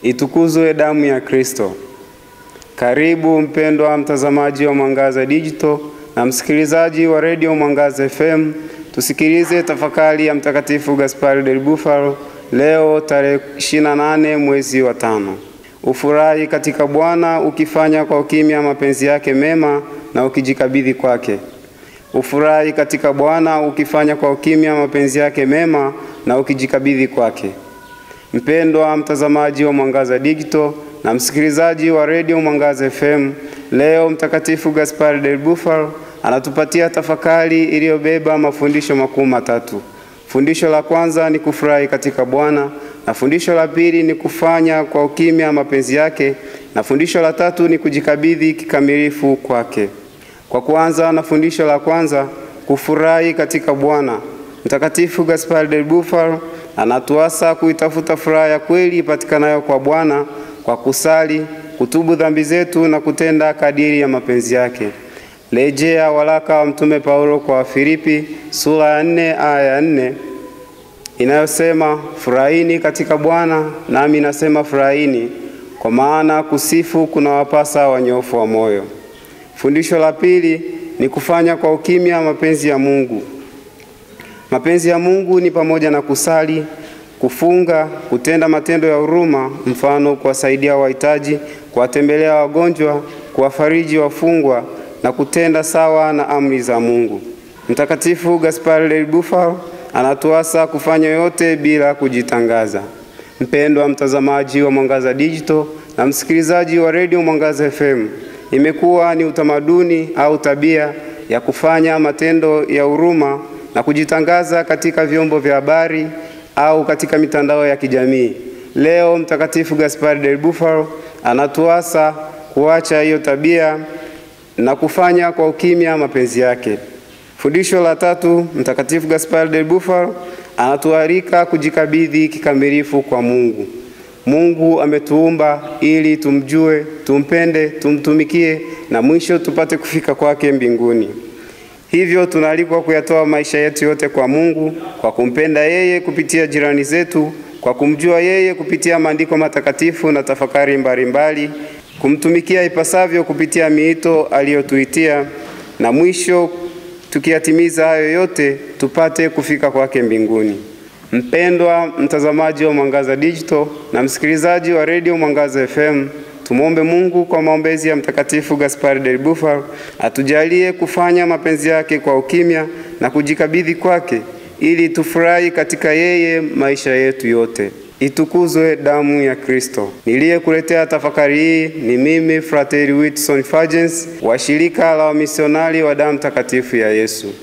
Itukuzwe damu ya Kristo. Karibu mpendwa mtazamaji wa Mwangaza Digital na msikilizaji wa Radio Mwangaza FM, tusikilize tafakari ya Mtakatifu Gaspari del Bufalo leo tarehe 28 mwezi wa 5. Ufurahi katika Bwana ukifanya kwa ukimya mapenzi yake mema na ukijikabidhi kwake. Ufurahi katika Bwana ukifanya kwa ukimya mapenzi yake mema na ukijikabidhi kwake. Mpendwa mtazamaji wa Mwangaza Digital na msikilizaji wa Radio Mwangaza FM, leo Mtakatifu Gaspari del Bufalo anatupatia tafakari iliyobeba mafundisho makuu matatu. Fundisho la kwanza ni kufurahi katika Bwana, na fundisho la pili ni kufanya kwa ukimya mapenzi yake, na fundisho la tatu ni kujikabidhi kikamilifu kwake. Kwa kuanza na fundisho la kwanza, kufurahi katika Bwana, Mtakatifu Gaspari del Bufalo anatuasa kuitafuta furaha ya kweli ipatikanayo kwa Bwana kwa kusali, kutubu dhambi zetu na kutenda kadiri ya mapenzi yake. Rejea waraka wa Mtume Paulo kwa Wafilipi sura ya 4 aya ya 4 inayosema, furahini katika Bwana, nami nasema furahini, kwa maana kusifu kuna wapasa wanyofu wa moyo. Fundisho la pili ni kufanya kwa ukimya mapenzi ya Mungu. Mapenzi ya Mungu ni pamoja na kusali, kufunga, kutenda matendo ya huruma, mfano kuwasaidia wahitaji, kuwatembelea wagonjwa, kuwafariji wafungwa na kutenda sawa na amri za Mungu. Mtakatifu Gaspari del Bufalo anatuasa kufanya yote bila kujitangaza. Mpendwa mtazamaji wa Mwangaza Digital na msikilizaji wa Radio Mwangaza FM, imekuwa ni utamaduni au tabia ya kufanya matendo ya huruma na kujitangaza katika vyombo vya habari au katika mitandao ya kijamii. Leo Mtakatifu Gaspari del Bufalo anatuasa kuacha hiyo tabia na kufanya kwa ukimya mapenzi yake. Fundisho la tatu, Mtakatifu Gaspari del Bufalo anatualika kujikabidhi kikamilifu kwa Mungu. Mungu ametuumba ili tumjue, tumpende, tumtumikie na mwisho tupate kufika kwake mbinguni. Hivyo tunaalikwa kuyatoa maisha yetu yote kwa Mungu, kwa kumpenda yeye kupitia jirani zetu, kwa kumjua yeye kupitia maandiko matakatifu na tafakari mbalimbali, kumtumikia ipasavyo kupitia miito aliyotuitia, na mwisho tukiyatimiza hayo yote tupate kufika kwake mbinguni. Mpendwa mtazamaji wa Mwangaza Digital na msikilizaji wa Radio Mwangaza FM, tumuombe Mungu kwa maombezi ya Mtakatifu Gaspari del Bufalo atujalie kufanya mapenzi yake kwa ukimya na kujikabidhi kwake, ili tufurahi katika yeye maisha yetu yote. Itukuzwe damu ya Kristo. Niliyekuletea tafakari hii ni mimi Frateri Wilson Fagens wa shirika la wamisionari wa damu takatifu ya Yesu.